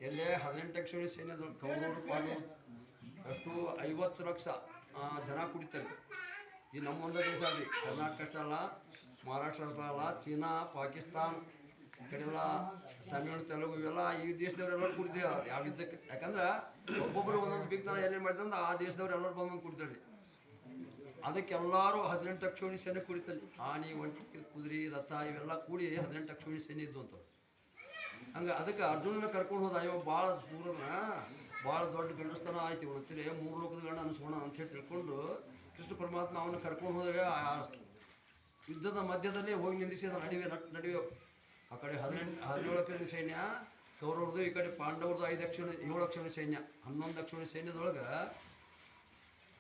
ಎಲ್ಲೇ 18 ಅಕ್ಷೋಣಿ ಸೈನ್ಯದ ಕೌರವರು ಪಾಂಡವರು ಅಷ್ಟು 50 ಲಕ್ಷ ಜನ ಕುಡಿತಾರೆ. ಈ ನಮ್ಮ ಒಂದೇ ದೇಶ ಅಲ್ಲಿ ಕರ್ನಾಟಕ ಅಷ್ಟೇ ಅಲ್ಲ, ಮಹಾರಾಷ್ಟ್ರ ಅಷ್ಟೇ ಅಲ್ಲ, ಚೀನಾ, ಪಾಕಿಸ್ತಾನ್ ಈ ಕಡೆಲ್ಲ ತಮಿಳು, ತೆಲುಗು ಇವೆಲ್ಲ ಈ ದೇಶದವ್ರೆಲ್ಲರೂ ಕುಡಿತೀವಿ ಯಾವ ಯುದ್ಧಕ್ಕೆ. ಯಾಕಂದ್ರೆ ಒಬ್ಬೊಬ್ಬರು ಒಂದೊಂದು ಬಿಗ್ತಾನ ಏನೇನು ಮಾಡಿದ್ರೆ ಆ ದೇಶದವ್ರು ಎಲ್ಲರೂ ಬಂದು ಕುಡಿತಾರೆ. ಅದಕ್ಕೆ ಎಲ್ಲರೂ 18 ಅಕ್ಷೋಣಿ ಸೈನ್ಯ ಕುಡಿತಲ್ಲಿ. ಆನೆ, ಒಂಟಿ, ಕುದುರೆ, ರಥ ಇವೆಲ್ಲ ಕೂಡಿ 18 ಅಕ್ಷೋಣಿ ಸೈನ್ಯ ಇದ್ದು ಅಂತ. ಹಂಗೆ ಅದಕ್ಕೆ ಅರ್ಜುನನ ಕರ್ಕೊಂಡು ಹೋದ. ಇವಾಗ ಭಾಳ ದೂರದ ಭಾಳ ದೊಡ್ಡ ಗಂಡಸ್ಥಾನ ಆಯ್ತು ಇವತ್ತಲ್ಲಿ 3 ಲೋಕದ ಗಂಡ ಅನಿಸ್ಕೋಣ ಅಂತ ಹೇಳಿ ತಿಳ್ಕೊಂಡು ಕೃಷ್ಣ ಪರಮಾತ್ಮ ಅವನ್ನ ಕರ್ಕೊಂಡು ಹೋದಾಗ ಯುದ್ಧದ ಮಧ್ಯದಲ್ಲಿ ಹೋಗಿ ನಿಲ್ಲಿಸಿದ. ನಡುವೆ ಆ ಕಡೆ 17 ಅಕ್ಷೋಣಿ ಸೈನ್ಯ ಕೌರವ್ರದ್ದು, ಈ ಕಡೆ ಪಾಂಡವ್ರದ್ದು 7 ಅಕ್ಷೋಣಿ ಸೈನ್ಯ, 11 ಅಕ್ಷೋಣಿ ಸೈನ್ಯದೊಳಗೆ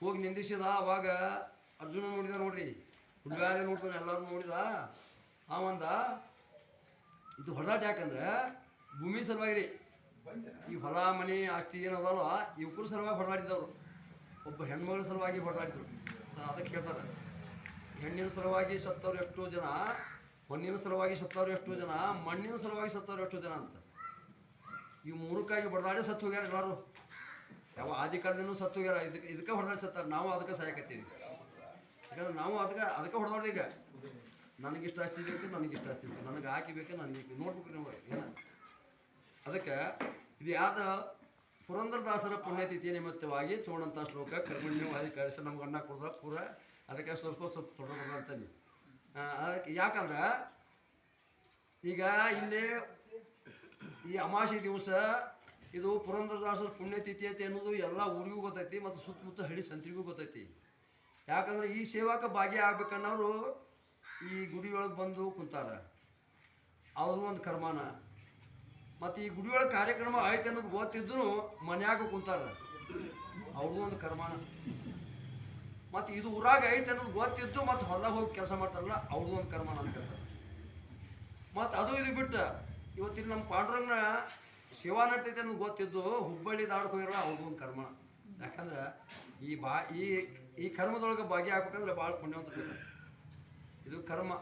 ಹೋಗಿ ನಿಂದಿಸಿದ. ಅವಾಗ ಅರ್ಜುನ ನೋಡಿದ, ನೋಡ್ರಿ ಹುಡುಗಾರೆ ನೋಡ್ತಾನೆ, ಎಲ್ಲರೂ ನೋಡಿದ. ಅವಂದ ಇದು ಹೊಡೆದಾಟ ಯಾಕಂದ್ರೆ ಭೂಮಿ ಸಲುವಾಗಿ ರೀ. ಈ ಹೊಲ ಮನೆ ಆಸ್ತಿ ಏನದಲ್ಲ ಇವಕ್ಕೂ ಸಲುವಾಗಿ ಹೊಡೆದಾಡಿದವರು. ಒಬ್ಬ ಹೆಣ್ಮಗಳ ಸಲುವಾಗಿ ಹೊಡೆದಾಡಿದ್ರು. ಅದಕ್ಕೆ ಹೇಳ್ತಾರೆ, ಹೆಣ್ಣಿನ ಸಲುವಾಗಿ ಸತ್ತವ್ರು ಎಷ್ಟೋ ಜನ, ಹೊನ್ನಿನ ಸಲುವಾಗಿ ಸತ್ತವ್ರು ಎಷ್ಟೋ ಜನ, ಮಣ್ಣಿನ ಸಲುವಾಗಿ ಸತ್ತವ್ರು ಎಷ್ಟೋ ಜನ ಅಂತ. ಇವು ಮೂರಕ್ಕಾಗಿ ಹೊಡೆದಾಡಿ ಸತ್ತು ಹೋಗ್ಯಾರ ಎಲ್ಲರೂ. ಯಾವ ಆದಿ ಕಾಲದಿಂದ ಸತ್ತು ಹೋಗ್ಯಾರ. ಇದಕ್ಕೆ ಹೊಡೆದಾಡಿ ಸತ್ತಾರ. ನಾವು ಅದಕ್ಕೆ ಸಾಯಕತ್ತೀವಿ. ಯಾಕಂದ್ರೆ ನಾವು ಅದಕ್ಕೆ ಹೊಡೆದಾಡ್ದು. ಈಗ ನನಗಿಷ್ಟ ಆಸ್ತಿ ಬೇಕು, ನನಗಿಷ್ಟ ಆಸ್ತಿ ಬೇಕು, ನನಗೆ ಹಾಕಿ ಬೇಕು, ನನಗೆ ನೋಡ್ಬೇಕು ನೀವು ಏನ. ಅದಕ್ಕೆ ಇದು ಯಾವ್ದ ಪುರಂದರದಾಸರ ಪುಣ್ಯತಿಥಿಯ ನಿಮಿತ್ತವಾಗಿ ತೋಣಂಥ ಶ್ಲೋಕ ಕರ್ಮಣ್ಯವಾದಿ ಕಳಿಸ ನಮ್ಗೆ ಅನ್ನ ಕೊಡ್ದ ಪೂರ. ಅದಕ್ಕೆ ಸ್ವಲ್ಪ ತೊಡೋದ ಅಂತಾನೆ. ಅದಕ್ಕೆ ಯಾಕಂದ್ರೆ ಈಗ ಇಲ್ಲಿ ಈ ಅಮಾವಾಸ್ಯೆ ದಿವಸ ಇದು ಪುರಂದರದಾಸರ ಪುಣ್ಯತಿಥಿ ಐತಿ ಅನ್ನೋದು ಎಲ್ಲ ಊರಿಗೂ ಗೊತ್ತೈತಿ ಮತ್ತು ಸುತ್ತಮುತ್ತ ಹಳ್ಳಿ ಸಂತ್ರಿಗೂ ಗೊತ್ತೈತಿ. ಯಾಕಂದ್ರೆ ಈ ಸೇವಾಕ್ಕೆ ಭಾಗಿಯಾಗಬೇಕನ್ನೋರು ಈ ಗುಡಿಯೊಳಗೆ ಬಂದು ಕುಂತಾರ. ಅವ್ರದ್ದು ಒಂದು ಕರ್ಮಾನ. ಮತ್ತು ಈ ಗುಡಿಯೊಳಗೆ ಕಾರ್ಯಕ್ರಮ ಆಯ್ತು ಅನ್ನೋದು ಗೊತ್ತಿದ್ರು ಮನ್ಯಾಗ ಕುಂತಾರ, ಅವ್ರದ್ದು ಒಂದು ಕರ್ಮಾನ. ಮತ್ತು ಇದು ಊರಾಗ ಐತೆ ಅನ್ನೋದು ಗೊತ್ತಿದ್ದು ಮತ್ತು ಹೊಲದಾಗ ಹೋಗಿ ಕೆಲಸ ಮಾಡ್ತಾರಲ್ಲ, ಅವ್ರದ್ದು ಒಂದು ಕರ್ಮಾನ ಅಂತ ಹೇಳ್ತಾರೆ. ಮತ್ತು ಅದು ಇದು ಬಿಟ್ಟು ಇವತ್ತಿನ ನಮ್ಮ ಪಾಂಡುರಂಗನ ಸೇವಾ ನಡ್ತೈತೆ ಅನ್ನೋದು ಗೊತ್ತಿದ್ದು ಹುಬ್ಬಳ್ಳಿ ದಾಡಕ್ಕೆ ಹೋಗಿರಲ್ಲ, ಅವ್ರದ್ದು ಒಂದು ಕರ್ಮ. ಯಾಕಂದ್ರೆ ಈ ಕರ್ಮದೊಳಗೆ ಭಾಗಿಯಾಗಬೇಕಂದ್ರೆ ಭಾಳ ಪುಣ್ಯವಂತ. ಇದು ಕರ್ಮ.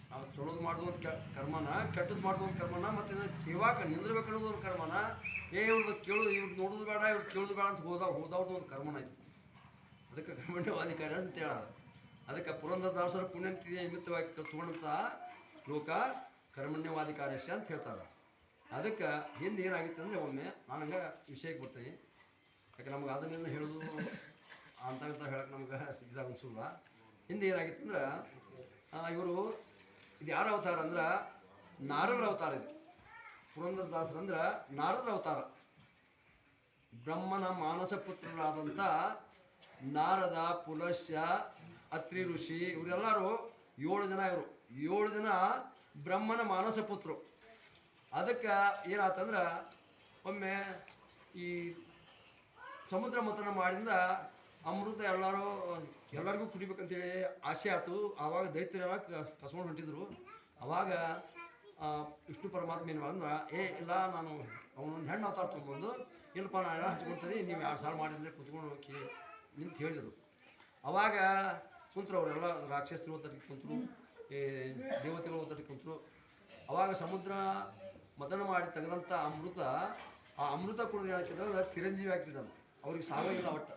ನಾವು ಚಲೋದು ಮಾಡೋದು ಒಂದು ಕರ್ಮನ, ಕೆಟ್ಟದ್ದು ಮಾಡೋದು ಒಂದು ಕರ್ಮನ, ಮತ್ತು ಇದು ಸೇವಾಕ ನಿಂದಿರ್ಬೇಕು ಅನ್ನೋದು ಒಂದು ಕರ್ಮನ. ಇವ್ರದ್ದು ಕೇಳೋದು, ಇವ್ರು ನೋಡೋದು ಬೇಡ, ಇವ್ರು ಕೇಳೋದು ಬೇಡ ಅಂತ ಹೋದವ್ರದ್ದು ಒಂದು ಕರ್ಮನ ಇದು. ಅದಕ್ಕೆ ಕರ್ಮಣ್ಯವಾಧಿಕಾರಿ ಅಂತ ಹೇಳೋದು. ಅದಕ್ಕೆ ಪುರಂದರದಾಸರ ಪುಣ್ಯತಿಥಿಯ ನಿಮಿತ್ತವಾಗಿ ತಗೊಂಡಂಥ ಲೋಕ ಕರ್ಮಣ್ಯವಾಧಿಕಾರಸ್ಯ ಅಂತ ಹೇಳ್ತಾರೆ. ಅದಕ್ಕೆ ಹಿಂದೆ ಏನಾಗಿತ್ತು ಅಂದರೆ ಒಮ್ಮೆ ನಾನು ಹಂಗೆ ವಿಷಯಕ್ಕೆ ಬರ್ತೀನಿ. ಯಾಕೆ ನಮ್ಗೆ ಅದನ್ನೆಲ್ಲ ಹೇಳೋದು ಅಂತ ಹೇಳಕ್ಕೆ ನಮ್ಗೆ ಸಿದ್ಧ ಅನಿಸಲ್ಲ. ಹಿಂದೆ ಏನಾಗಿತ್ತು ಅಂದ್ರೆ ಇವರು ಇದು ಯಾರ ಅವತಾರ ಅಂದ್ರೆ ನಾರದರ ಅವತಾರ. ಇದು ಪುರಂದರದಾಸರು ಅಂದ್ರೆ ನಾರದರ ಅವತಾರ. ಬ್ರಹ್ಮನ ಮಾನಸ ಪುತ್ರರಾದಂಥ ನಾರದ, ಪುಲಸ್ಯ, ಅತ್ರಿ ಋಷಿ ಇವರೆಲ್ಲರೂ 7 ಜನ. ಇವರು 7 ಜನ ಬ್ರಹ್ಮನ ಮಾನಸ ಪುತ್ರರು. ಅದಕ್ಕೆ ಏನಾತಂದ್ರೆ ಒಮ್ಮೆ ಈ ಸಮುದ್ರ ಮಂಥನ ಮಾಡಿದಿಂದ ಅಮೃತ ಎಲ್ಲರಿಗೂ ಕುಡಿಬೇಕಂತೇಳಿ ಆಸೆ ಆಯ್ತು. ಆವಾಗ ದೈತ್ಯರೆಲ್ಲ ಕಸ್ಕೊಂಡು ಹೊಂಟಿದ್ರು. ಅವಾಗ ವಿಷ್ಣು ಪರಮಾತ್ಮ ಏನು ಅಂದ್ರೆ ಇಲ್ಲ, ನಾನು ಅವನೊಂದು ಹೆಣ್ಣು ಅವತಾರ ತೊಗೊಂಡು ಇಲ್ಲಪ್ಪ ನಾನು ಎಲ್ಲ ಹಚ್ಕೊಳ್ತೀನಿ, ನೀವು 2 ಸಾಲ ಮಾಡಿದ್ರೆ ಕುತ್ಕೊಂಡು ಹೋಗಿ ನಿಂತು ಹೇಳಿದರು. ಅವಾಗ ಕುಂತರು ಅವರೆಲ್ಲ ರಾಕ್ಷಸರು ಓದಕ್ಕೆ ಕುಂತರು, ದೇವತೆಗಳು ಓದಕ್ಕೆ ಕುಂತರು. ಅವಾಗ ಸಮುದ್ರ ಮತನ ಮಾಡಿ ತೆಗೆದಂಥ ಅಮೃತ, ಆ ಅಮೃತ ಕುಡಿದು ಏನಾಗ್ತಿದ್ದಂದ್ರೆ ಚಿರಂಜೀವಿ ಆಗ್ತಿದ್ದಂತ. ಅವ್ರಿಗೆ ಸಾವಾಗಿಲ್ಲ, ಒಟ್ಟು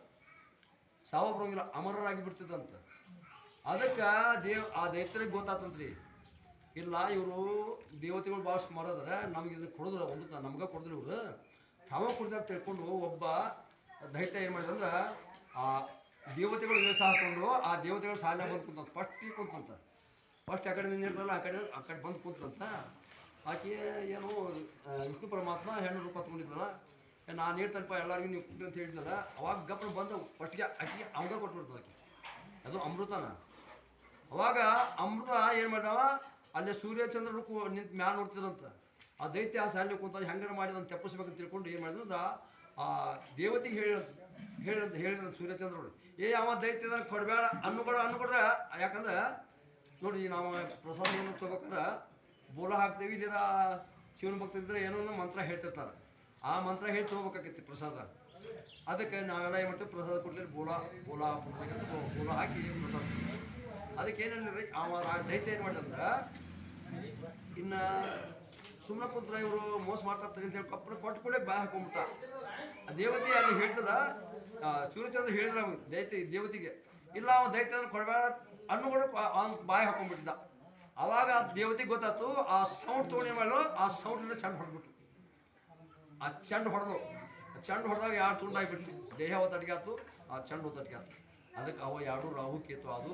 ಸಾವು ಬರೋಂಗಿಲ್ಲ, ಅಮರರಾಗಿ ಬಿಡ್ತಿದ್ದಂತ. ಅದಕ್ಕೆ ಆ ದೈತ್ಯರಿಗೆ ಗೊತ್ತಾತಂತ್ರಿ, ಇಲ್ಲ ಇವರು ದೇವತೆಗಳು ಭಾಳ ಸ್ಮರದ್ರೆ ನಮಗೆ ಇದನ್ನು ಕೊಡೋದಿಲ್ಲ, ಒಂದು ನಮ್ಗೆ ಕೊಡೋದಿಲ್ಲ, ಇವರು ತಾವ ಕುಡ್ದಾಗ ತಿಳ್ಕೊಂಡು ಒಬ್ಬ ದೈತ್ಯ ಏನು ಮಾಡಿದಂದ್ರೆ ಆ ದೇವತೆಗಳು ವೇಷ ಹಾಕೊಂಡು ಆ ದೇವತೆಗಳು ಸಾಲ ಬಂದು ಕುಂತಂತ. ಫಸ್ಟಿಗೆ ಕುಂತಂತ. ಫಸ್ಟ್ ಆ ಕಡೆ ನಿಂತಿರ್ತಲ್ಲ, ಆ ಕಡೆ ಬಂದು ಕೂತಂತ. ಆಕೆ ಏನು ವಿಷ್ಣು ಪರಮಾತ್ಮ ಹೆಣ್ಣು ರೂಪ ತೊಗೊಂಡಿದ್ರಲ್ಲ, ನಾನು ಹೇಳ್ತನಪ್ಪ ಎಲ್ಲರಿಗೂ ನೀವು ಕುಟ್ಟಿ ಅಂತ ಹೇಳಿದ್ನಲ್ಲ. ಅವಾಗ ಗಪ್ಪನ ಬಂದು ಫಸ್ಟ್ಗೆ ಆಕೆ ಅವಾಗ ಕೊಟ್ಬಿಡ್ತದೆ. ಆಕೆ ಅದು ಅಮೃತನ. ಅವಾಗ ಅಮೃತ ಏನು ಮಾಡ್ದವ, ಅಲ್ಲೇ ಸೂರ್ಯಚಂದ್ರನು ನಿಂತು ಮ್ಯಾಲೆ ನೋಡ್ತಿದ್ರಂತ. ಆ ದೈತ್ಯ ಆ ಸಾಲಿ ಕುಂತ ಹೆಂಗಾರ ಮಾಡಿದಂತ ತೆಪ್ಪಿಸ್ಬೇಕಂತ ತಿಳ್ಕೊಂಡು ಏನು ಮಾಡಿದ್ರು, ಆ ದೇವತೆಗೆ ಹೇಳಿದಂತ ಸೂರ್ಯಚಂದ್ರರು, ಯಾವ ದೈತ್ಯದ ಕೊಡಬೇಡ ಅನ್ನುಕೊಡ್ರೆ. ಯಾಕಂದ್ರೆ ನೋಡಿ, ನಾವು ಪ್ರಸಾದ ಏನು ತೊಗೋಬೇಕಾದ್ರೆ ಬೋಲ ಹಾಕ್ತೇವೆ, ಇಲ್ಲಿರ ಶಿವನ ಭಕ್ತಿದ್ರೆ ಏನೋ ಮಂತ್ರ ಹೇಳ್ತಿರ್ತಾರೆ. ಆ ಮಂತ್ರ ಹೇಳಿ ತೊಗೋಬೇಕಾಕೈತಿ ಪ್ರಸಾದ. ಅದಕ್ಕೆ ನಾವೆಲ್ಲ ಏನು ಮಾಡ್ತೇವೆ, ಪ್ರಸಾದ ಕೊಡ್ಲಿಲ್ಲ ಬೋಲ ಹಾಕಿ ಪ್ರಸಾದ. ಅದಕ್ಕೆ ಏನೇನು ರೀ, ದೈತ್ಯ ಏನು ಮಾಡಿದಂದ್ರೆ ಇನ್ನು ಸುಮ್ಮನೆ ಕೂತ್ರ ಇವರು ಮೋಸ ಮಾಡ್ತಾರೆ ಅಂತ ಹೇಳಿ ಕಪ್ಪನ ಕೊಟ್ಟು ಕೂಡ ಬಾಯಿ ಹಾಕೊಂಡ್ಬಿಟ್ಟ. ಆ ದೇವತೆ ಅಲ್ಲಿ ಹೇಳ್ತದ, ಸೂರ್ಯಚಂದ್ರ ಹೇಳಿದ್ರ ದೇವತೆಗೆ, ಇಲ್ಲ ಅವ್ನು ದೈತ್ಯ ಕೊಡಬೇಡ ಅನ್ನುಗಳು ಅವ್ನ ಬಾಯಿ ಹಾಕೊಂಡ್ಬಿಟ್ಟಿದ್ದ. ಅವಾಗ ಆ ದೇವತೆಗೆ ಗೊತ್ತಾಯ್ತು. ಆ ಸೌಂಡ್ ತೊಗೊಂಡು ಏನು ಮಾಡಲು, ಆ ಸೌಂಡ್ ಚೆಂಡ ಹೊಡೆದ್ಬಿಟ್ಟು, ಆ ಚೆಂಡು ಹೊಡೆದಾಗ ಎರಡು ತುಂಡಾಗಿಬಿಟ್ಟು ದೇಹ ಒತ್ತಡಿಗೆ ಆಯ್ತು, ಆ ಚೆಂಡು ಒತ್ತಡಿಗೆ ಆಯ್ತು. ಅದಕ್ಕೆ ಅವ ಎರಡು ರಾಹು ಕೇತು ಅದು.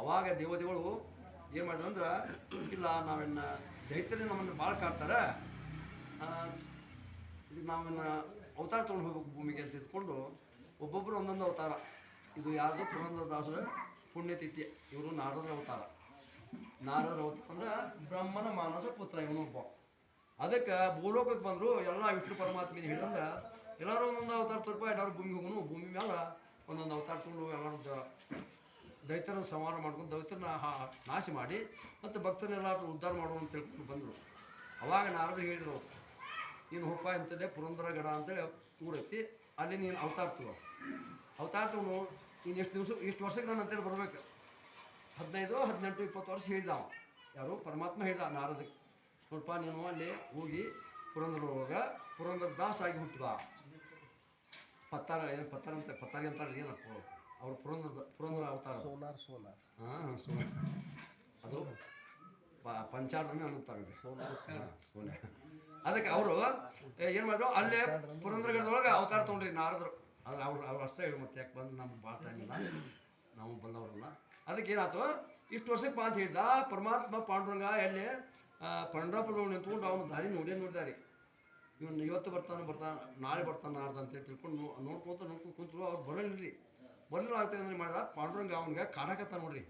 ಅವಾಗ ದೇವತೆಗಳು ಏನು ಮಾಡಿದ್ರು ಅಂದ್ರೆ, ಇಲ್ಲ ನಾವಿನ್ನ ದೈತ್ಯರೇ ನಮ್ಮನ್ನು ಭಾಳ ಕಾಡ್ತಾರೆ, ಇದಕ್ಕೆ ನಾವಿನ್ನ ಅವತಾರ ತೊಗೊಂಡು ಹೋಗ್ಬೇಕು ಭೂಮಿಗೆ ಅಂತ ಇದ್ಕೊಂಡು ಒಬ್ಬೊಬ್ಬರು ಒಂದೊಂದು ಅವತಾರ. ಇದು ಯಾರ್ದು ಪುರಂದರದಾಸರ ಪುಣ್ಯತಿಥಿ. ಇವರು ನಾರದರ ಅವತಾರ ಅಂದ್ರೆ ಬ್ರಹ್ಮನ ಮಾನಸ ಪುತ್ರ ಇವನು ಒಬ್ಬ. ಅದಕ್ಕೆ ಭೂಲೋಕಕ್ಕೆ ಬಂದರು. ಎಲ್ಲ ವಿಷ್ಣು ಪರಮಾತ್ಮನ ಹೇಳಿದಂದ್ರೆ ಎಲ್ಲರೂ ಒಂದೊಂದು ಅವತಾರ ತೋರ್ಪ, ಎಲ್ಲರೂ ಭೂಮಿಗೆ ಹೋಗೋನು. ಭೂಮಿ ಮೇಲೆ ಒಂದೊಂದು ಅವತಾರ ತಗೊಂಡು ಎಲ್ಲರೂ ದೈತ್ಯರ ಸಂಹಾರ ಮಾಡ್ಕೊಂಡು ದೈತ್ಯರನ್ನ ನಾಶ ಮಾಡಿ ಮತ್ತು ಭಕ್ತರನ್ನೆಲ್ಲ ಉದ್ಧಾರ ಮಾಡೋಣ ಅಂತ ತಿಳ್ಕೊಂಡು ಬಂದರು. ಅವಾಗ ನಾರದರು ಹೇಳಿದ್ರು, ನೀನು ಹೋಗ್ಪ ಅಂತಲೇ ಪುರಂದರ ಗಡ ಅಂತೇಳಿ ಊರೈತಿ, ಅಲ್ಲಿ ನೀನು ಅವತಾರ ತಗೊಂಡು ನೀನು ಇಷ್ಟು ವರ್ಷಕ್ಕೆ ನಾನು ಅಂತೇಳಿ ಬರ್ಬೇಕು. 15, 18, 20 ವರ್ಷ ಹೇಳಿದ ಅವ. ಯಾರು ಪರಮಾತ್ಮ ಹೇಳಿದ ನಾರದಕ್ಕೆ, ನೋಡಪ್ಪ ನೀನು ಅಲ್ಲಿ ಹೋಗಿ ಪುರಂದರ ದಾಸ ಆಗಿ ಹುಟ್ಟಿದ. ಪತ್ತಾರಿ ಅಂತಾರೆ ಏನಪ್ಪ ಅವ್ರು ಪುರಂದರ ಅವತಾರ. ಹಾಂ ಸೋನಾರ್ ಅದು ಪಂಚಾಡನೆ ಅನ್ನುತ್ತಾರೆ ಸೋನೆ. ಅದಕ್ಕೆ ಅವರು ಏನು ಮಾಡಿದ್ರು, ಅಲ್ಲೇ ಪುರಂದರಗಡದೊಳಗೆ ಅವತಾರ ತೊಗೊಂಡ್ರಿ ನಾರದರು. ಅದು ಅವ್ರು ಅಷ್ಟೇ ಹೇಳಿ, ಮತ್ತೆ ಯಾಕೆ ಬಂದು ನಮ್ಗೆ ಭಾಳ ಟೈಮ್ ಇಲ್ಲ, ನಾವು ಬಂದವರಲ್ಲ. ಅದಕ್ಕೆ ಏನಾಯ್ತು, ಇಷ್ಟು ವರ್ಷಕ್ಕೆ ಬಾ ಅಂತ ಹೇಳಿದ ಪರಮಾತ್ಮ. ಪಾಂಡುರಂಗ ಎಲ್ಲಿ ಪಂಡ್ರಾಪುರದವ್ರು ನಿಂತ್ಕೊಂಡು ಅವನು ದಾರಿ ನೋಡಿದಾರೆ. ಇವನು ಇವತ್ತು ಬರ್ತಾನೆ ನಾಳೆ ಬರ್ತಾನೆ ನಾಡ್ದು ಅಂತೇಳಿ ತಿಳ್ಕೊಂಡು ನೋಡ್ಕೊಂತ ಕುಂತರು. ಅವ್ರು ಬರಲಿಲ್ಲ ಆಗ್ತದೆ ಅಂದ್ರೆ ಮಾಡಿದ ಪಾಂಡುರಂಗ ಅವನಿಗೆ ಕಾಡಕತ್ತ ನೋಡ್ರಿ.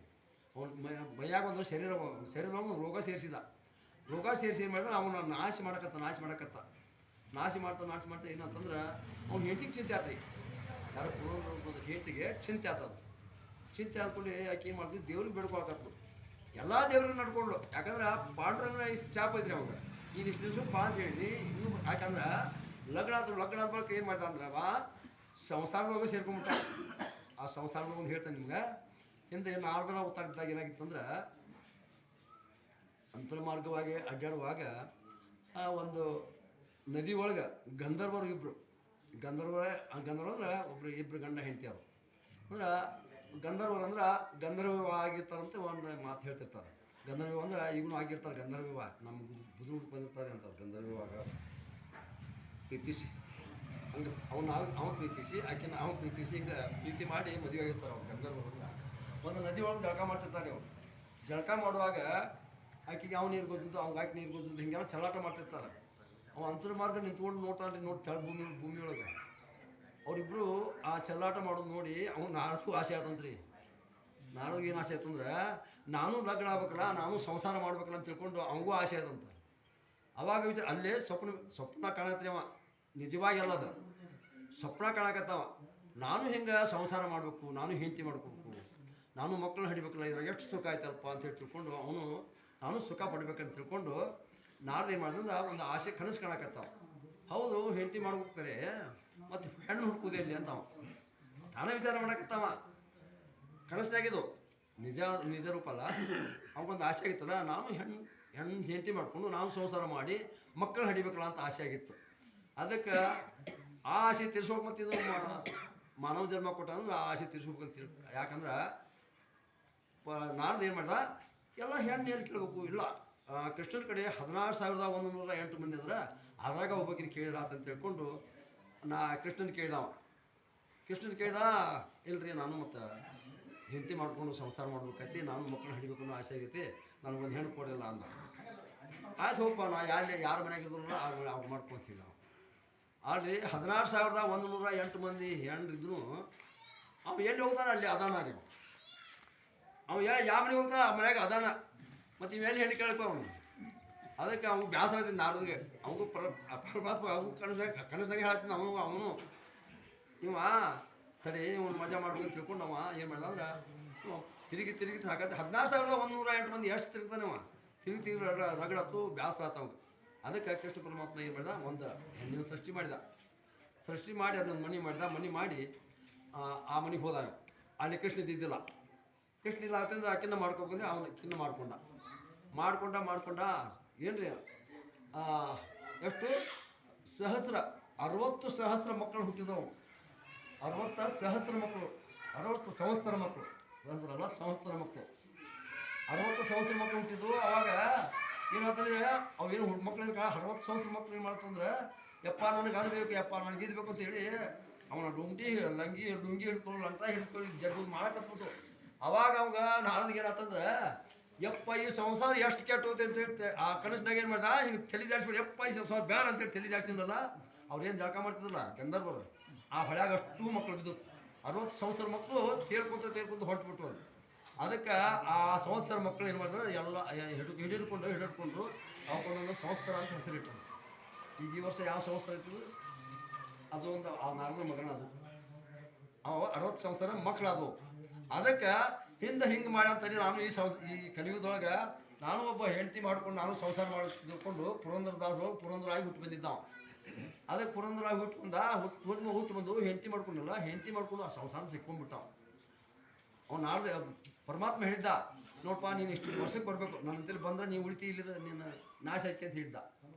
ಅವ್ನು ಮೈಯಾಗ ಒಂದು ಶರೀರದೊಳಗೆ ರೋಗ ಸೇರಿಸಿದ. ರೋಗ ಸೇರಿಸಿ ಏನು ಮಾಡಿದ್ರೆ ಅವನು ನಾಶ ಮಾಡಕತ್ತ. ನಾಶ ಮಾಡ್ತಾ ಏನಂತಂದ್ರೆ ಅವ್ನು ಹೆಂಡತಿಗೆ ಚಿಂತೆ ಆತ್ರಿ. ಯಾರು ಪುರಂದರ ಹೆಂಡತಿಗೆ ಚಿಂತೆ ಆತದು. ಚಿಂತೆ ಆದ್ಕೊಂಡು ಯಾಕೆ ಏನು ಮಾಡ್ತೀವಿ, ದೇವ್ರಿಗೆ ಬೇಡ್ಕೊಳಕತ್ತು. ಎಲ್ಲ ದೇವ್ರಿಗೆ ನಡ್ಕೊಂಡು. ಯಾಕಂದ್ರೆ ಪಾಂಡುರಂಗನ ಇಷ್ಟು ಚಾಪ್ ಐತ್ರಿ ಅವಾಗ. ಈಗ ಇಷ್ಟು ದಿವಸ ಬಾ ಅಂತ ಹೇಳಿ ಇನ್ನೂ, ಯಾಕಂದ್ರೆ ಲಗ್ನ ಆದ ಬಳಿಕ ಏನು ಮಾಡ್ದ ಅಂದ್ರೆ ಅವ ಸಂಸಾರದೊಳಗೆ ಸೇರ್ಕೊಂಡ್ಬಿಟ್ಟ. ಆ ಸಂಸಾರದೊಳಗೆ ಒಂದು ಹೇಳ್ತಾನೆ ನಿಮ್ಗೆ. ಹಿಂದೆ ನಾರದರ ಅವತಾರ ಇದ್ದಾಗ ಏನಾಗಿತ್ತಂದ್ರೆ, ಅಂತರ್ಮಾರ್ಗವಾಗಿ ಅಡ್ಡಾಡುವಾಗ ಒಂದು ನದಿ ಒಳಗೆ ಗಂಧರ್ವರು ಇಬ್ಬರು ಅಂದ್ರೆ ಇಬ್ಬರು ಗಂಡ ಹೆಂಡತಿ ಅವರು. ಅಂದ್ರೆ ಗಂಧರ್ವ ಆಗಿರ್ತಾರಂತೆ ಒಂದು ಮಾತು ಹೇಳ್ತಿರ್ತಾರೆ. ಗಂಧರ್ವ ಅಂದ್ರೆ ಈಗೂ ಆಗಿರ್ತಾರೆ. ಗಂಧರ್ವ ನಮ್ಮ ಬುದುರುಗ್ ಬಂದಿರ್ತಾರೆ ಅಂತಾರೆ. ಗಂಧರ್ವಾಗ ಪ್ರೀತಿಸಿ ಹಂಗೆ ಅವನು ಪ್ರೀತಿಸಿ ಆಕೆನ ಈಗ ಪ್ರೀತಿ ಮಾಡಿ ಮದುವೆ ಆಗಿರ್ತಾರೆ ಅವ್ರು. ಗಂಧರ್ವ ಒಂದು ನದಿ ಒಳಗೆ ಜಳಕ ಮಾಡ್ತಿರ್ತಾರೆ. ಅವ್ರು ಜಳಕ ಮಾಡುವಾಗ ಆಕೆಗೆ ಅವ್ನು ನೀರು ಗೊತ್ತಿದ್ದು, ಅವ್ನಿಗೆ ಆಕೆ ನೀರು ಗೊತ್ತಿದ್ದು, ಹಿಂಗೆಲ್ಲ ಚಲಾಟ ಮಾಡ್ತಿರ್ತಾರೆ. ಅವ ಅಂತರ್ಮಾರ್ಗ ನಿಂತ್ಕೊಂಡು ನೋಡ್ತಾನೆ ತೆಳ ಭೂಮಿಯೊಳಗೆ. ಅವರಿಬ್ಬರು ಆ ಚಲ್ಲಾಟ ಮಾಡೋದು ನೋಡಿ ಅವ್ನು ನಾರದಕ್ಕೂ ಆಸೆ ಆತಂತ್ರಿ. ನಾರದಿಗೆ ಏನು ಆಸೆ ಆಯ್ತಂದ್ರೆ, ನಾನು ಲಗ್ನ ಆಗ್ಬೇಕಲ್ಲ, ನಾನು ಸಂಸಾರ ಮಾಡ್ಬೇಕಲ್ಲ ಅಂತ ತಿಳ್ಕೊಂಡು ಅವನಿಗೂ ಆಸೆ ಆಯ್ತಂತ. ಅವಾಗ ಅಲ್ಲೇ ಸ್ವಪ್ನ ಕಾಣತ್ರಿ. ಅವ ನಿಜವಾಗಿ ಅಲ್ಲದ ಸ್ವಪ್ನ ಕಾಣಕತ್ತವ. ನಾನು ಹಿಂಗೆ ಸಂಸಾರ ಮಾಡಬೇಕು, ನಾನು ಹೆಂಡತಿ ಮಾಡ್ಕೋಬೇಕು, ನಾನು ಮಕ್ಕಳನ್ನ ಹಿಡಿಬೇಕಲ್ಲ, ಇದ್ರಾಗ ಎಷ್ಟು ಸುಖ ಆಯ್ತಲ್ಪ ಅಂತೇಳಿ ತಿಳ್ಕೊಂಡು ನಾನು ಸುಖ ಪಡ್ಬೇಕಂತ ತಿಳ್ಕೊಂಡು ನಾರದ ಏನು ಮಾಡಿದ್ರೆ ಒಂದು ಆಸೆ ಕನಸು ಕಾಣಕತ್ತಾವ. ಹೌದು ಹೆಂಡತಿ ಮಾಡ್ಬೇಕಾರೆ ಮತ್ತು ಹೆಣ್ಣು ಹುಡ್ಕೋದೇ ಇಲ್ಲಿ ಅಂತ ತಾನೇ ವಿಚಾರ ಮಾಡಕತ್ತಾವ. ಕನಸಾಗಿದ್ದು ನಿಜ ರೂಪ ಅಲ್ಲ. ಅವಗೊಂದು ಆಸೆ ಆಗಿತ್ತಲ್ಲ, ನಾನು ಹೆಂಡತಿ ಮಾಡಿಕೊಂಡು ನಾನು ಸಂಸಾರ ಮಾಡಿ ಮಕ್ಕಳು ಹಿಡಿಬೇಕಲ್ಲ ಅಂತ ಆಸೆ ಆಗಿತ್ತು. ಅದಕ್ಕೆ ಆ ಆಸೆ ತೀರ್ಸ್ಬೇಕು. ಮತ್ತು ಇದು ಮಾನವ ಜನ್ಮ ಕೊಟ್ಟಂದ್ರೆ ಆ ಆಸೆ ತೀರ್ಸ್ಬೇಕಂತ. ಯಾಕಂದ್ರೆ ನಾರದ ಏನು ಮಾಡ್ದ, ಎಲ್ಲ ಹೆಣ್ಣು ಏನು ಕೇಳಬೇಕು, ಇಲ್ಲ ಕೃಷ್ಣನ ಕಡೆ 16,108 ಮಂದಿ ಅಂದ್ರೆ ಅದ್ರಾಗ ಒಬ್ಬಕಿನ ಕೇಳಿದ್ರ ಅಂತ ತಿಳ್ಕೊಂಡು ಕೃಷ್ಣನ ಕೇಳ್ದ. ಇಲ್ರಿ ನಾನು ಮತ್ತು ಹೆಂಡತಿ ಮಾಡ್ಕೊಂಡು ಸಂಸಾರ ಮಾಡ್ಬೇಕೈತಿ, ನಾನು ಮಕ್ಕಳನ್ನ ಹಿಡಿಬೇಕು ಅನ್ನೋ ಆಸೆ ಆಗೈತಿ, ನನಗೊಂದು ಹೆಣ್ಣು ಕೊಡಿಲ್ಲ ಅಂದ. ಆಯ್ತು ಹೋಗಪ್ಪ, ನಾ ಯಾರ ಮನೆಯಾಗಿದ್ರಲ್ಲ ಅವ್ರು ಮಾಡ್ಕೊತೀವಿ ನಾವು. ಅಲ್ಲಿ 16,108 ಮಂದಿ ಹೆಣ್ಣಿದ್ರು ಅವ ಎಲ್ಲಿ ಹೋಗ್ತಾನೆ ಅಲ್ಲಿ ಅದಾನ ರೀ. ಅವ ಯಾವ ಮನೆಗೆ ಹೋಗ್ತಾನೆ ಆ ಮನ್ಯಾಗ ಅದಾನ. ಮತ್ತು ಇವೆಲ್ಲಿ ಹೆಣ್ಣು ಕೇಳಪ್ಪ ಅವನು. ಅದಕ್ಕೆ ಅವ್ನು ಬ್ಯಾಸರ ಆಗ್ತೀನಿ ನಾರದಿಗೆ. ಅವನು ಪರಮಾತ್ಮ ಅವನು ಕನಸಾಗಿ ಹೇಳ್ತೀನಿ. ಅವನು ಇವ ತಡಿ ಇವನು ಮಜಾ ಮಾಡ್ಬೇಕು ತಿಳ್ಕೊಂಡು ಅವ ಏನು ಮಾಡ್ದ ಅಂದ್ರೆ ತಿರುಗಿ ಹಾಕತ್ತೆ. 16,108 ಮಂದಿ ಎಷ್ಟು ತಿರುಗ್ತಾನೆ ಅವ. ತಿರುಗಿ ರಗಡತ್ತು ಬ್ಯಾಸರ ಆತ ಅವಾಗ. ಅದಕ್ಕೆ ಕೃಷ್ಣ ಪರಮಾತ್ಮ ಏನು ಮಾಡಿದ, ಒಂದು ಹೆಣ್ಣಿನ ಸೃಷ್ಟಿ ಮಾಡಿ ಅದನ್ನು ಮಣಿ ಮಾಡಿ ಆ ಮನೆಗೆ ಹೋದಾಗ ಅಲ್ಲಿ ಕೃಷ್ಣ ಇದ್ದಿದ್ದಿಲ್ಲ. ಕೃಷ್ಣ ಇಲ್ಲ ಅಂತಂದ್ರೆ ಆಕಿನ್ನ ಮಾಡ್ಕೊಬೇಕಂದ್ರೆ ಅವನ ಕಿನ್ನ ಮಾಡ್ಕೊಂಡ ಏನ್ರಿ ಎಷ್ಟು ಸಹಸ್ರ 60 ಸಹಸ್ರ ಮಕ್ಕಳು ಹುಟ್ಟಿದವು. 60 ಸಹಸ್ರ ಮಕ್ಕಳು, 60 ಸಂವತ್ಸರ ಮಕ್ಕಳು, ಸಹಸ್ರ ಅಲ್ಲ ಸಂವತ್ಸರ ಮಕ್ಕಳು, 60 ಸಂವತ್ಸರ ಮಕ್ಕಳು ಹುಟ್ಟಿದ್ವು. ಅವಾಗ ಏನಾಗ್ತಂದ್ರೆ ಅವೇನು ಮಕ್ಳು 60 ಸಂವತ್ಸರ ಮಕ್ಳು ಏನು ಮಾಡ್ತಂದ್ರೆ ಯಪ್ಪ ನನಗೆ ಅದು ಬೇಕು, ಯಪ್ಪ ನನಗೆ ಇದು ಬೇಕು ಅಂತೇಳಿ ಅವನ ಲುಂಗಿ ಹಿಡ್ಕೊಂಡು ಲಂಟ ಹಿಡ್ಕೊಂಡು ಜಗ್ಗು ಮಾಡಕತ್ಬಿಟ್ಟು. ಅವಾಗ ಅವಾಗ ನಾರದಿಗೆ ಏನಾಗ್ತಂದ್ರೆ ಯಪ್ಪ ಈ ಸಂಸಾರ ಎಷ್ಟು ಕೆಟ್ಟು ಹೋಗುತ್ತೆ ಅಂತ ಹೇಳ್ತೆ. ಆ ಕನಸಿನಾಗ ಏನು ಮಾಡ್ದ ಹಿಂಗೆ ತಲೆ ಜಾಡ್ಸ್ಬಿಟ್ಟು ಯಪ್ಪ ಈ ಸಂಸಾರ ಬೇಡ ಅಂತೇಳಿ ತಲೆ ಜಾಡ್ಸಿದ್ರಲ್ಲ ಅವ್ರೇನು ಜಳಕ ಮಾಡ್ತಿದ್ರಲ್ಲ ಗಂಧರ್ವರು, ಆ ಹೊಳ್ಯಾಗ ಅಷ್ಟು ಮಕ್ಕಳು ಬಿದ್ದು 60 ಸಂವತ್ಸರ ಮಕ್ಕಳು ತೇಳ್ಕೊಂತ ಹೊರಟ್ಬಿಟ್ಟು. ಅದಕ್ಕೆ ಆ ಸಂವತ್ಸರ ಮಕ್ಕಳು ಏನು ಮಾಡಿದ್ರೆ ಎಲ್ಲ ಹಿಡಿದುಕೊಂಡು ಅವಕ್ಕೊಂದೊಂದು ಸಂವತ್ಸರ ಅಂತ ಹೆಸರಿಟ್ಟರು. ಈಗ ಈ ವರ್ಷ ಯಾವ ಸಂವತ್ಸರ ಇರ್ತದೆ ಅದು ಒಂದು ಆ ನಾರದ ಮಗನ ಅದು ಅವ 60 ಸಂವತ್ಸರ ಮಕ್ಕಳು ಅದು. ಅದಕ್ಕೆ ಹಿಂಗೆ ಮಾಡ್ಯಾತಂದ್ರೆ ನಾನು ಈ ಕಲಿಯುಗದೊಳಗೆ ನಾನು ಒಬ್ಬ ಹೆಂಡತಿ ಮಾಡ್ಕೊಂಡು ನಾನು ಸಂಸಾರ ಮಾಡಿಕೊಂಡು ಪುರಂದರಾಗಿ ಹುಟ್ಟು ಬಂದಿದ್ದ ನಾವು. ಅದಕ್ಕೆ ಪುರಂದರಾಗಿ ಹುಟ್ಟು ಬಂದು ಹೆಂಡತಿ ಮಾಡ್ಕೊಂಡಲ್ಲ, ಹೆಂಡತಿ ಮಾಡ್ಕೊಂಡು ಆ ಸಂಸಾರ ಸಿಕ್ಕೊಂಡ್ಬಿಟ್ಟಾವ. ಅವ್ನು ನಾಳೆ ಪರಮಾತ್ಮ ಹೇಳಿದ್ದ, ನೋಡಪ್ಪ ನೀನು ಇಷ್ಟು ವರ್ಷಕ್ಕೆ ಬರಬೇಕು, ನನ್ನ ಅಂತೇಳಿ ಬಂದ್ರೆ ನೀವು ಉಳಿತಿ ಇಲ್ಲದ ನೀನು ನಾಶ ಆಯ್ಕೆ ಅಂತ ಹೇಳಿದ್ದ.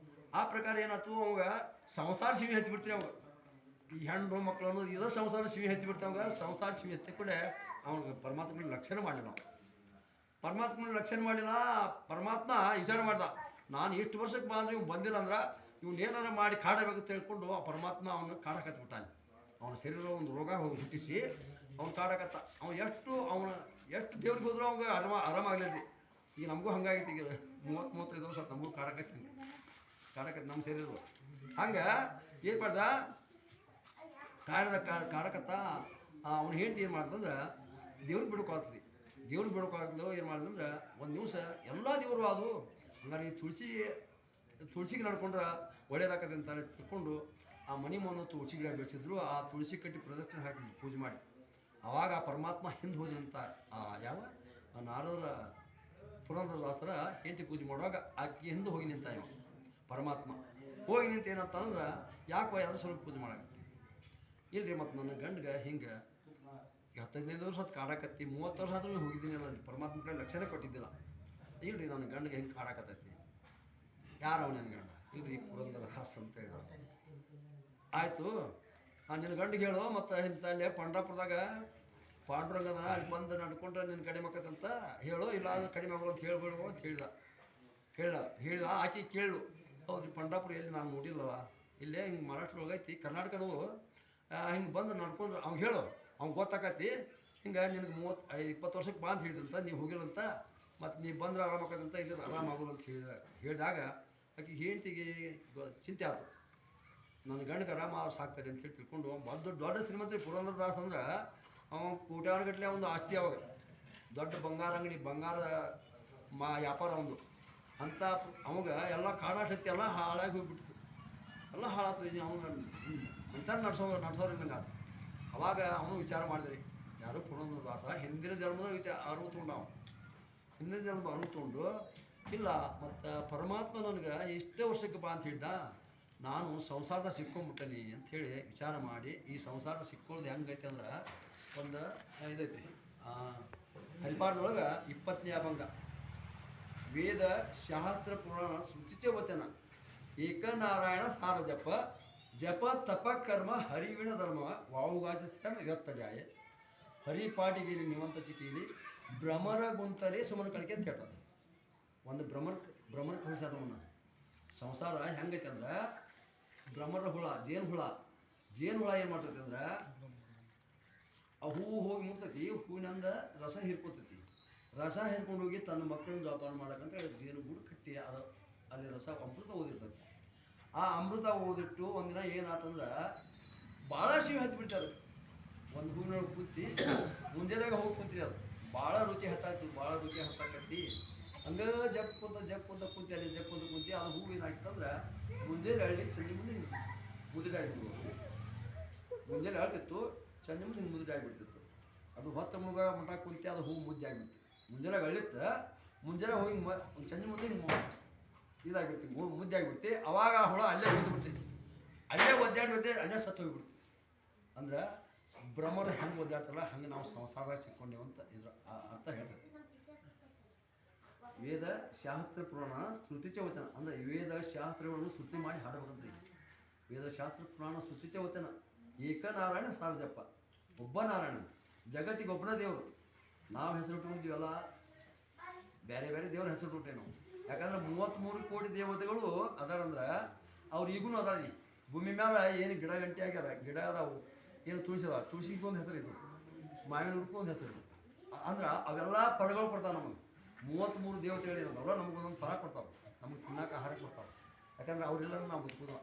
ಆ ಪ್ರಕಾರ ಏನಾಯ್ತು, ಅವಾಗ ಸಂಸಾರ ಶಿವಿ ಹತ್ತಿ ಬಿಡ್ತೀವಿ. ಅವಾಗ ಈ ಹೆಣ್ಣು ಮಕ್ಕಳನ್ನು ಇದೇ ಸಂಸಾರ ಶಿವಿ ಹತ್ತಿ ಬಿಡ್ತಾವಾಗ ಸಂಸಾರ ಶಿವಿ ಹತ್ತಿ ಕೂಡ ಅವ್ನಿಗೆ ಪರಮಾತ್ಮನ ಲಕ್ಷಣ ಮಾಡಲಿಲ್ಲ. ನಾವು ಪರಮಾತ್ಮನ ಲಕ್ಷಣ ಮಾಡಿಲ್ಲ. ಪರಮಾತ್ಮ ವಿಚಾರ ಮಾಡ್ದ, ನಾನು ಎಷ್ಟು ವರ್ಷಕ್ಕೆ ಬಂದ್ರೆ ಇವ್ನು ಬಂದಿಲ್ಲ ಅಂದ್ರೆ ಇವ್ನು ಏನಾರ ಮಾಡಿ ಕಾಡಬೇಕಂತ ಹೇಳ್ಕೊಂಡು ಆ ಪರಮಾತ್ಮ ಅವನು ಕಾಡಕತ್ಬಿಟ್ಟಾನೆ. ಅವನ ಶರೀರ ಒಂದು ರೋಗ ಹುಟ್ಟಿಸಿ ಅವ್ನು ಕಾಡಕತ್ತ. ಎಷ್ಟು ದೇವ್ರಿಗೆ ಹೋದ್ರು ಅವಾಗ ಆರಾಮಾಗ್ಲಿ. ಈಗ ನಮಗೂ ಹಂಗಾಗಿತ್ತು. ಈಗ 30-35 ವರ್ಷ ನಮಗೂ ಕಾಡಕತ್ತೀನಿ ನಮ್ಮ ಶರೀರ. ಹಂಗೆ ಏನು ಮಾಡ್ದ, ಕಾಡಕತ್ತ. ಅವ್ನು ಹೆಂಡತಿ ಏನು ಮಾಡ್ದಂದ್ರೆ ದೇವ್ರಿಗೆ ಬಿಡೋಕಾಗ್ತದೆ. ದೇವ್ರಿಗೆ ಬಿಡೋಕಾಗ್ತದೆ ಏನು ಮಾಡ್ದಂದ್ರೆ ಒಂದು ದಿವಸ ಎಲ್ಲ ದೇವರು ಅದು ಹಂಗಾರೆ ಈ ತುಳಸಿಗೆ ನಡ್ಕೊಂಡ್ರೆ ಒಳ್ಳೇದಾಕತ್ತೆ ಅಂತ ತಿಳ್ಕೊಂಡು ಆ ಮನೆ ಮಣ್ಣು ತುಳಸಿ ಗಿಡ ಬೆಳೆಸಿದ್ರು. ಆ ತುಳಸಿ ಕಟ್ಟಿ ಪ್ರದಕ್ಷಿಣೆ ಹಾಕಿ ಪೂಜೆ ಮಾಡಿ ಅವಾಗ ಆ ಪರಮಾತ್ಮ ಹಿಂದೆ ಹೋಗಿ ನಿಂತ. ಯಾವ ನಾರದರ ಪುರಂದರದಾಸರ ಹೆಂಡತಿ ಪೂಜೆ ಮಾಡುವಾಗ ಆಕೆ ಹಿಂದೆ ಹೋಗಿ ನಿಂತ. ಇವ ಪರಮಾತ್ಮ ಹೋಗಿ ನಿಂತ ಏನಂತ ಅಂದ್ರೆ ಯಾಕೆ ಯಾರು ಸ್ವಲ್ಪ ಪೂಜೆ ಮಾಡಾಕತ್ತಿ ಇಲ್ರಿ, ಮತ್ತು ನನ್ನ ಗಂಡ್ಗೆ ಹಿಂಗೆ 15 ವರ್ಷ ಅದು ಕಾಡಾಕತ್ತಿ, 30 ವರ್ಷ ಆದ್ರೂ ಹೋಗಿದ್ದೀನಿ ಅನ್ನೋದು ಪರಮಾತ್ಮ ಕಡೆ ಲಕ್ಷಣ ಕೊಟ್ಟಿದ್ದಿಲ್ಲ. ಇಲ್ರಿ ನನ್ನ ಗಂಡಿಗೆ ಹೆಂಗೆ ಕಾಡಾಕತ್ತೈತಿ, ಯಾರು ಅವನ ನನ್ನ ಗಂಡ? ಇಲ್ರಿ ಪುರಂದರ ಹಾಸ್ ಅಂತ ಹೇಳಿದ. ಆಯಿತು, ನಿನ್ನ ಗಂಡಿಗೆ ಹೇಳು, ಮತ್ತು ಇಂಥಲ್ಲೇ ಪಂಡ್ರಾಪುರದಾಗ ಪಾಂಡುರಂಗನ ಅಲ್ಲಿ ಬಂದು ನಡ್ಕೊಂಡ್ರೆ ನಿನ್ನ ಕಡಿಮೆ ಆಕತ್ತಂತ ಹೇಳು, ಇಲ್ಲ ಅಂದ್ರೆ ಕಡಿಮೆ ಆಗೋದು ಅಂತ ಹೇಳ್ಬೇಡ ಅಂತ ಹೇಳಿದ. ಆಕೆ ಕೇಳು, ಹೌದ್ರಿ ಪಂಡ್ರಾಪುರ ಎಲ್ಲಿ ನಾನು ನೋಡಿಲ್ಲವ, ಇಲ್ಲೇ ಹಿಂಗೆ ಮಹಾರಾಷ್ಟ್ರ ಒಳಗೈತಿ, ಕರ್ನಾಟಕದವು ಹಿಂಗೆ ಬಂದು ನಡ್ಕೊಂಡ್ರೆ ಅವ್ನು ಹೇಳು, ಅವ್ನು ಗೊತ್ತಾಕತಿ. ಹಿಂಗೆ ನಿನಗೆ 20 ವರ್ಷಕ್ಕೆ ಬಾ ಅಂತ ಹೇಳಿದಂತ, ನೀವು ಹೋಗಿಲ್ಲಂತ, ಮತ್ತು ನೀವು ಬಂದ್ರೆ ಆರಾಮಾಕತ್ತಂತ, ಇಲ್ಲ ಆರಾಮಾಗೋಲ್ಲ ಅಂತ ಹೇಳಿದಾಗ ಆಕೆ ಹೆಂಡತಿಗೆ ಚಿಂತೆ ಆಯ್ತು. ನನ್ನ ಗಂಡಗೆ ಆರಾಮ ಸಾಕ್ತಾರೆ ಅಂತೇಳಿ ತಿಳ್ಕೊಂಡು ದೊಡ್ಡ ಶ್ರೀಮಂತರಿ ಪುರಂದರದಾಸ್ ಅಂದ್ರೆ ಅವನು ಕೋಟ್ಯಾನುಗಟ್ಟಲೆ ಒಂದು ಆಸ್ತಿ. ಅವಾಗ ದೊಡ್ಡ ಬಂಗಾರ ಅಂಗಡಿ, ಬಂಗಾರ ವ್ಯಾಪಾರ ಒಂದು ಅಂತ. ಅವಾಗ ಎಲ್ಲ ಕಾಡಾಟತ್ತಿ ಎಲ್ಲ ಹಾಳಾಗಿ ಹೋಗ್ಬಿಡ್ತು, ಎಲ್ಲ ಹಾಳಾತು. ಅವನು ಅಂತ ನಡ್ಸೋರು ಇಲ್ಲಂಗೆ ಆತು. ಅವಾಗ ಅವನು ವಿಚಾರ ಮಾಡಿದ್ರಿ, ಯಾರು ಪುರಂದರದಾಸ ಹಿಂದಿನ ಜನ್ಮದ ಅರಿವು ತೊಗೊಂಡು, ನಾವು ಹಿಂದಿನ ಜನ್ಮದ ಅರಿವು ತೊಗೊಂಡು ಇಲ್ಲ ಮತ್ತು ಪರಮಾತ್ಮ ನನಗೆ ಇಷ್ಟೇ ವರ್ಷಕ್ಕೆ ಬಾ ಅಂತ ಹೇಳಿದ್ದ, ನಾನು ಸಂಸಾರದ ಸಿಕ್ಕೊಂಡ್ಬಿಟ್ಟನಿ ಅಂಥೇಳಿ ವಿಚಾರ ಮಾಡಿ ಈ ಸಂಸಾರ ಸಿಕ್ಕೊಳ್ಳೋದು ಹೆಂಗೈತೆ ಅಂದ್ರೆ ಒಂದು ಇದೈತಿ. ಹರಿಪಾಠದೊಳಗೆ 20ನೇ ಅಭಂಗ, ವೇದ ಶಾಸ್ತ್ರ ಪುರಾಣ ಶುಚಿಚ ವಚನ ಏಕನಾರಾಯಣ ಸಾರ ಜಪ ತಪ ಕರ್ಮ ಹರಿವಿಣ ಧರ್ಮ ವಾವುಗಾಶ ಶ್ರಮ ವ್ಯರ್ಥ ಜಾಯ ಹರಿಪಾಟಿಗಿರಿ ನಿವಂತ ಚಿಟಿಲಿ ಭ್ರಮರ ಗುಂತಲೇ ಸುಮನ ಕಳಿಕೆ ಅಂತ ಹೇಳ್ತಾರೆ. ಒಂದು ಭ್ರಮರ ಕಳಿಸ್ಯಾರ ನಮ್ಮನ್ನ. ಸಂಸಾರ ಹೆಂಗೈತೆ ಅಂದ್ರೆ ಭ್ರಮರ ಹುಳ, ಜೇನು ಹುಳ ಏನು ಮಾಡ್ತೈತಿ ಅಂದ್ರೆ ಆ ಹೂವು ಹೋಗಿ ಮುಟ್ತೈತಿ, ಹೂವಿನಿಂದ ರಸ ಹೀರ್ಕೊತೈತಿ. ರಸ ಹೀರ್ಕೊಂಡು ಹೋಗಿ ತನ್ನ ಮಕ್ಕಳನ್ನ ಜೋಪಾನ ಮಾಡಕ್ಕಂತ ಜೇನು ಗೂಡು ಕಟ್ಟಿ ಅಲ್ಲಿ ರಸ ಅಮೃತ ಓದಿರ್ತೈತಿ. ಆ ಅಮೃತ ಓದಿಟ್ಟು ಒಂದಿನ ಏನಾತಂದ್ರೆ ಭಾಳ ಶಿವ ಹತ್ತಿ ಬಿಡ್ತಾರೆ. ಒಂದು ಹೂವಿನೊಳಗೆ ಕೂತಿ ಮುಂಜಾನೆಗೆ ಹೋಗಿ ಕೂತ್ರಿ, ಅದು ಭಾಳ ರುಚಿ ಹತ್ತಾಕತ್ತಿ. ಹಂಗೆ ಜಪ್ಕೊಂತ ಕುಂತಿ, ಅಲ್ಲಿ ಜಪ್ಕೊಂತ ಕುಂತಿ. ಅದು ಹೂವು ಏನಾಗ್ತಂದ್ರೆ ಮುಂಜಾನೆ ಹಳ್ಳಿ ಸಂಜೆ ಮುಂದೆ ಮುದುಗಾಗ್ಬಿಡ್ಬೋದು. ಮುಂಜಾನೆ ಹೇಳ್ತಿತ್ತು, ಸಂಜೆ ಮುಂದೆ ಹಿಂಗೆ ಮುದುಗಾಗ್ಬಿಡ್ತಿತ್ತು. ಅದು ಹೊತ್ತ ಮುಳುಗ ಮಠ ಕುಂತಿ, ಅದು ಹೂವು ಮುದ್ದೆ ಆಗಿಬಿಡ್ತು. ಮುಂಜಾನೆ ಹಳ್ಳಿತ್ತು, ಮುಂಜಾನೆ ಹೋಗಿ ಸಂಜೆ ಮುಂದೆ ಹಿಂಗೆ ಇದಾಗಿಬಿಡ್ತೀವಿ, ಮುದ್ದೆ ಆಗಿಬಿಡ್ತಿ. ಅವಾಗ ಆ ಹುಳ ಅಲ್ಲೇ ಬಿಡ್ತೈತಿ, ಅಲ್ಲೇ ಒದ್ದಾಡಿ ಅಲ್ಲೇ ಸತ್ತು ಹೋಗ್ಬಿಡ್ತು. ಅಂದ್ರೆ ಬ್ರಹ್ಮರು ಹೆಂಗೆ ಒದ್ದಾಡ್ತಾರಲ್ಲ ಹಂಗೆ ನಾವು ಸಂಸಾರದಾಗ ಸಿಕ್ಕೊಂಡೇವು ಅಂತ ಇದ್ರ ಅರ್ಥ ಹೇಳ್ತೈತಿ. ವೇದ ಶಾಸ್ತ್ರ ಪುರಾಣ ಶ್ರುತಿಚ ವಚನ ಅಂದರೆ ವೇದ ಶಾಸ್ತ್ರಗಳನ್ನು ಶ್ರುತಿ ಮಾಡಿ ಹಾಡಬೇಕಂತ. ವೇದ ಶಾಸ್ತ್ರ ಪುರಾಣ ಶ್ರುತಿಚ ವಚನ ಏಕನಾರಾಯಣ ಸಾರಜಪ್ಪ, ಒಬ್ಬ ನಾರಾಯಣ, ಜಗತ್ತಿಗೆ ಒಬ್ಬನ ದೇವರು. ನಾವು ಹೆಸರು ಇಟ್ಕೊಂಡಿದ್ದೀವಲ್ಲ, ಬೇರೆ ಬೇರೆ ದೇವ್ರ ಹೆಸರು ಇಟ್ಬಿಟ್ಟೆ ನಾವು. ಯಾಕಂದ್ರೆ 33 ಕೋಟಿ ದೇವತೆಗಳು ಅದಾರಂದ್ರೆ ಅವ್ರು ಈಗೂ ಅದಾರ. ಈ ಭೂಮಿ ಮೇಲೆ ಏನು ಗಿಡ ಗಂಟೆ ಆಗ್ಯಾರ, ಗಿಡ ಅದಾವು, ಏನು ತುಳಸಿ ಅದಾವ, ತುಳಸಿಗೆ ಒಂದು ಹೆಸರು ಇದು, ಮಾವಿನ ಗಿಡಕ್ಕೂ ಒಂದು ಹೆಸರು ಇದು. ಅಂದ್ರೆ ಅವೆಲ್ಲ ಫಲಗಳು ಕೊಡ್ತಾವೆ ನಮಗೆ. 33 ದೇವತೆಗಳು ಏನದಲ್ಲ ನಮಗೊಂದೊಂದು ಫಲ ಕೊಡ್ತಾವೆ, ನಮಗೆ ತಿನ್ನಕ್ಕೆ ಆಹಾರ ಕೊಡ್ತಾವೆ. ಯಾಕಂದ್ರೆ ಅವರೆಲ್ಲ ನಾವು ಬದುಕೋದು.